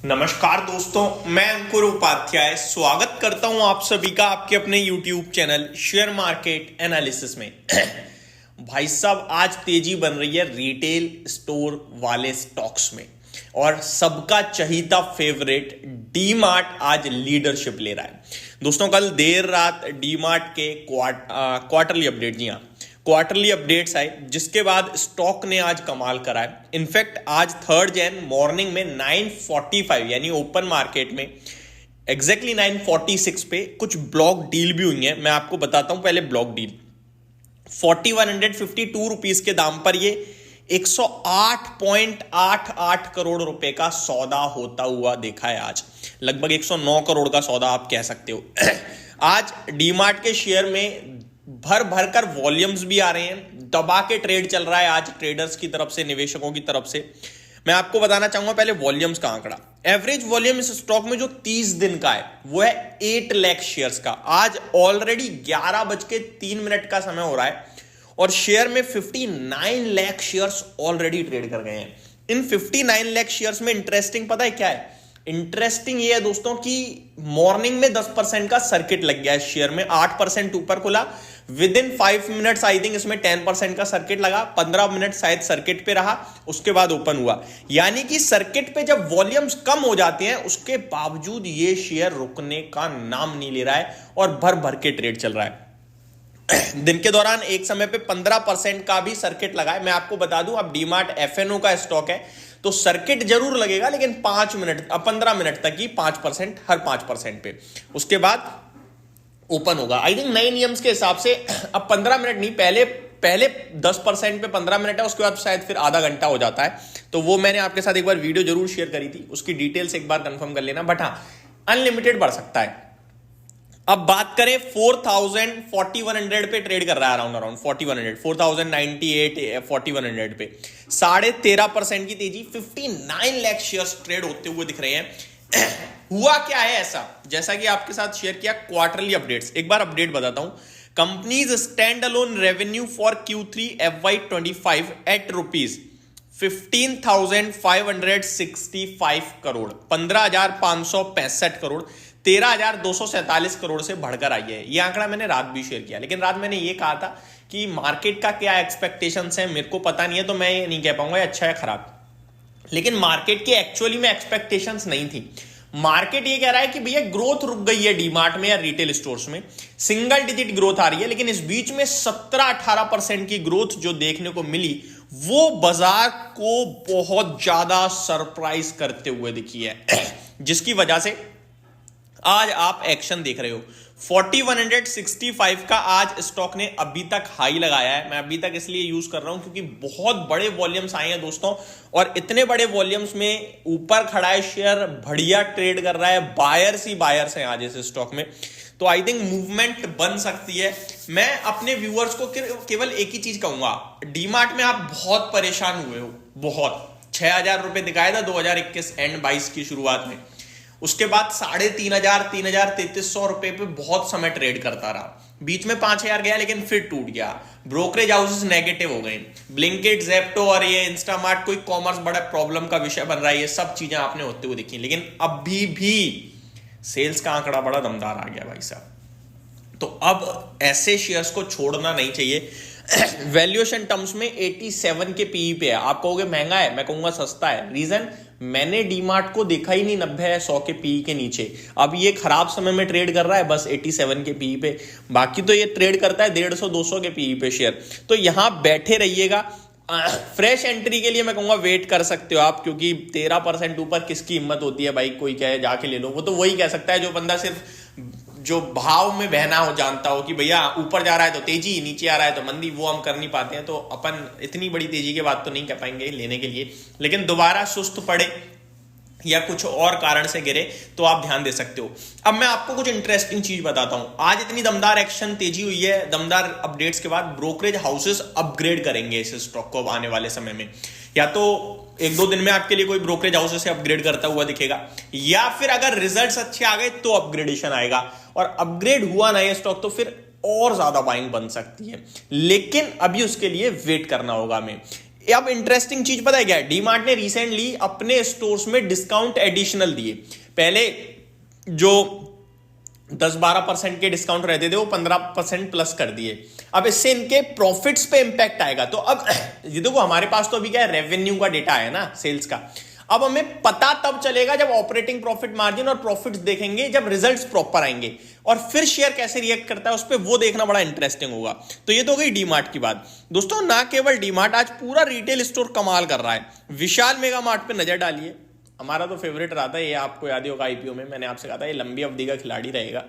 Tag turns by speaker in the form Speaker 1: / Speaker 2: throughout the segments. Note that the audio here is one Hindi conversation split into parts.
Speaker 1: नमस्कार दोस्तों, मैं अंकुर उपाध्याय स्वागत करता हूं आप सभी का आपके अपने YouTube channel share market analysis में। भाई साहब, आज तेजी बन रही है रिटेल स्टोर वाले स्टॉक्स में और सबका चहीता फेवरेट डी मार्ट आज लीडरशिप ले रहा है। दोस्तों, कल देर रात डी मार्ट के क्वार्टरली अपडेट, जी हाँ, क्वार्टरली अपडेट्स आए, जिसके बाद स्टॉक ने आज कमाल करा है। इनफैक्ट आज 3 जैन मॉर्निंग में 9:45 यानी ओपन मार्केट में एग्जैक्टली 9:46 पे कुछ ब्लॉक डील भी हुई है। मैं आपको बताता हूं पहले ब्लॉक डील। 4152 रुपीस के दाम पर ये 108.88 करोड़ रुपए का सौदा होता हुआ देखा है। आज लगभग 109 करोड़ का सौदा आप कह सकते हो। आज डीमार्ट के शेयर में भर भर कर वॉल्यूम्स भी आ रहे हैं, दबा के ट्रेड चल रहा है आज ट्रेडर्स की तरफ से, निवेशकों की तरफ से। मैं आपको बताना चाहूंगा पहले वॉल्यूम्स का आंकड़ा। एवरेज वॉल्यूम इस स्टॉक में जो 30 दिन का है वो है 8 लाख शेयर्स का। आज ऑलरेडी 11:03 का समय हो रहा है और शेयर में 59 लाख शेयर्स ऑलरेडी ट्रेड कर गए हैं। इन 59 लाख शेयर्स में इंटरेस्टिंग पता है क्या है? इंटरेस्टिंग ये है दोस्तों कि मॉर्निंग में 10% का सर्किट लग गया है शेयर में। 8% ऊपर खुला, with in 5 minutes I think इसमें 10% का सर्किट लगा, 15 मिनट शायद सर्किट पे रहा, उसके बाद ओपन हुआ। यानी कि सर्किट पे जब वॉल्यूम्स कम हो जाते हैं उसके बावजूद ये शेयर रुकने का नाम नहीं ले रहा है और भर भर के ट्रेड चल रहा है। दिन के दौरान एक समय पे 15% का भी सर्किट लगा है। मैं आपको बता दूं, अब डीमार्ट एफएनओ का स्टॉक है तो सर्किट जरूर लगेगा, लेकिन 15 मिनट तक ही 5% हर 5% पे, उसके बाद ओपन होगा। आई थिंक नए नियम्स के हिसाब से अब 15 मिनट नहीं, पहले 10% पे 15 मिनट है, उसके बाद शायद फिर आधा घंटा हो जाता है। तो वो मैंने आपके साथ एक बार वीडियो जरूर शेयर करी थी, उसकी डिटेल्स एक बार कंफर्म कर लेना। बट हाँ, अनलिमिटेड बढ़ सकता है। अब बात करें 4100 पे ट्रेड कर रहा है, अराउंड 4098 4100 पे 13.5% की तेजी, 59 लाख शेयर्स ट्रेड होते हुए दिख रहे हैं। हुआ क्या है ऐसा? जैसा कि आपके साथ शेयर किया क्वार्टरली अपडेट्स, एक बार अपडेट बताता हूं। Companies standalone revenue for Q3 FY25 at ₹15,565 crore, 15,565 crore, 13,247 crore से बढ़कर आई है। ये आंकड़ा मैंने रात भी शेयर किया, लेकिन रात मैंने ये कहा था कि मार्केट का क्या एक्सपेक्टेशंस है मेरे को पता नहीं है, तो मैं ये नहीं कह पाऊंगा अच्छा है खराब। लेकिन मार्केट की एक्चुअली में एक्सपेक्टेशंस नहीं थी। मार्केट ये कह रहा है कि भैया ग्रोथ रुक गई है डीमार्ट में या रिटेल स्टोर्स में, सिंगल डिजिट ग्रोथ आ रही है, लेकिन इस बीच में 17-18% की ग्रोथ जो देखने को मिली वो बाजार को बहुत ज्यादा सरप्राइज करते हुए दिखी है, जिसकी वजह से आज आप एक्शन देख रहे हो। 4165 का आज स्टॉक ने अभी तक हाई लगाया है। मैं अभी तक इसलिए यूज कर रहा हूं क्योंकि बहुत बड़े वॉल्यूम्स आए हैं दोस्तों, और इतने बड़े वॉल्यूम्स में ऊपर खड़ा है शेयर, बढ़िया ट्रेड कर रहा है, बायर्स ही बायर्स हैं आज इस स्टॉक में। तो आई थिंक मूवमेंट बन सकती है। मैं अपने व्यूअर्स को केवल एक ही चीज कहूंगा, डीमार्ट में आप बहुत परेशान हुए हो, बहुत 6,000 रुपए दिखाया था 2021 एंड 22 की शुरुआत में, उसके बाद 3,500 3,3300 रुपए पे बहुत समय ट्रेड करता रहा, बीच में 5,000 गया लेकिन फिर टूट गया। ब्रोकरेज हाउसेस नेगेटिव हो गए, ब्लिंकिट, ज़ेप्टो और ये इंस्टामार्ट कोई कॉमर्स बड़ा प्रॉब्लम का विषय बन रहा है, ये सब चीजें आपने होते हुए देखी, लेकिन अभी भी सेल्स का आंकड़ा बड़ा दमदार आ गया भाई साहब। तो अब ऐसे शेयर्स को छोड़ना नहीं चाहिए। वैल्यूएशन टर्म्स में 87 के पीई पे है। आप कहोगे महंगा है, मैं कहूंगा सस्ता है। रीजन, मैंने डीमार्ट को देखा ही नहीं 90-100 के पीई के नीचे। अब ये खराब समय में ट्रेड कर रहा है बस 87 के पीई पे, बाकी तो ये ट्रेड करता है 150-200 के पीई पे शेयर। तो यहां बैठे रहिएगा। फ्रेश एंट्री के लिए मैं कहूंगा वेट कर सकते हो आप, क्योंकि 13% ऊपर किसकी हिम्मत होती है भाई, कोई कहे जाके ले लो, वो तो वही कह सकता है जो बंदा सिर्फ जो भाव में बहना हो, जानता हो कि भैया ऊपर जा रहा है तो तेजी, नीचे आ रहा है तो मंदी, वो हम कर नहीं पाते हैं। तो अपन इतनी बड़ी तेजी के बाद तो नहीं कह पाएंगे लेने के लिए, लेकिन दोबारा सुस्त पड़े या कुछ और कारण से गिरे तो आप ध्यान दे सकते हो। अब मैं आपको कुछ इंटरेस्टिंग चीज बताता हूं। आज इतनी दमदार एक्शन, तेजी हुई है, दमदार अपडेट्स के बाद ब्रोकरेज हाउसेस अपग्रेड करेंगे इस स्टॉक को आने वाले समय में। या तो 1-2 दिन में आपके लिए कोई ब्रोकरेज हाउस से अपग्रेड करता हुआ दिखेगा, या फिर अगर रिजल्ट्स अच्छे आ गए तो अपग्रेडेशन आएगा, और अपग्रेड हुआ ना ये स्टॉक तो फिर और ज्यादा बाइंग बन सकती है। लेकिन अभी उसके लिए वेट करना होगा हमें। अब इंटरेस्टिंग चीज पता है क्या है, डीमार्ट ने रिसेंटली अपने स्टोर्स में डिस्काउंट एडिशनल दिए। पहले जो 10-12% के डिस्काउंट रहते थे वो 15% प्लस कर दिए। अब इससे इनके प्रॉफिट्स पे इंपैक्ट आएगा। तो अब ये देखो हमारे पास तो अभी क्या है, रेवेन्यू का डेटा है ना, सेल्स का। अब हमें पता तब चलेगा जब ऑपरेटिंग प्रॉफिट मार्जिन और प्रॉफिट्स देखेंगे, जब रिजल्ट्स प्रॉपर आएंगे, और फिर शेयर कैसे रिएक्ट करता है उस पर, वो देखना बड़ा इंटरेस्टिंग होगा। तो ये तो गई डीमार्ट की बात। दोस्तों ना केवल डीमार्ट, आज पूरा रिटेल स्टोर कमाल कर रहा है। विशाल मेगा मार्ट पे नजर डालिए, हमारा तो फेवरेट रहा था ये, आपको याद ही होगा आईपीओ में मैंने आपसे कहा था ये लंबी अवधि का खिलाड़ी रहेगा।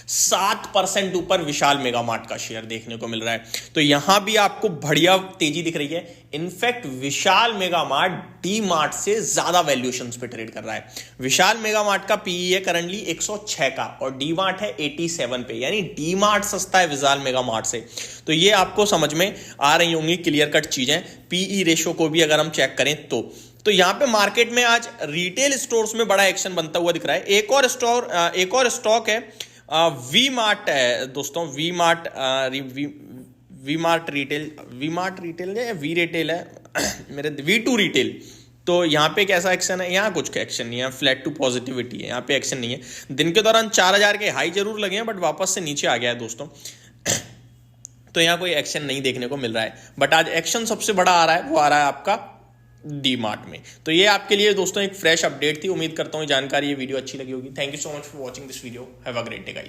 Speaker 1: 7% ऊपर विशाल मेगा मार्ट का शेयर देखने को मिल रहा है। तो यहां भी आपको बढ़िया तेजी दिख रही है। इनफैक्ट विशाल मेगा मार्ट डी मार्ट से ज्यादा वैल्यूएशंस पे ट्रेड कर रहा है। विशाल मेगा मार्ट का पीई है करंटली 106 का, और डी मार्ट है 87 पे, यानी डी मार्ट सस्ता है विशाल मेगा मार्ट से। तो ये आपको समझ में आ रही होंगी क्लियर कट चीजें। पीई रेशो को भी अगर हम चेक करें तो यहां पे मार्केट में आज रिटेल स्टोर्स में बड़ा एक्शन बनता हुआ दिख रहा है। एक और स्टॉक है वी मार्ट है दोस्तों, वी मार्ट रिटेल है या वी रिटेल है मेरे, V2 रिटेल। तो यहाँ पे कैसा एक्शन है, यहाँ कुछ एक्शन नहीं है, फ्लैट टू पॉजिटिविटी है, यहाँ पे एक्शन नहीं है। दिन के दौरान 4000 के हाई जरूर लगे हैं, बट वापस से नीचे आ गया है दोस्तों। तो यहाँ कोई एक्शन नहीं देखने को मिल रहा है, बट आज एक्शन सबसे बड़ा आ रहा है, वो आ रहा है आपका डी मार्ट में। तो ये आपके लिए दोस्तों एक फ्रेश अपडेट थी। उम्मीद करता हूँ जानकारी, ये वीडियो अच्छी लगी होगी। Thank you so much for watching this video. Have a great day guys.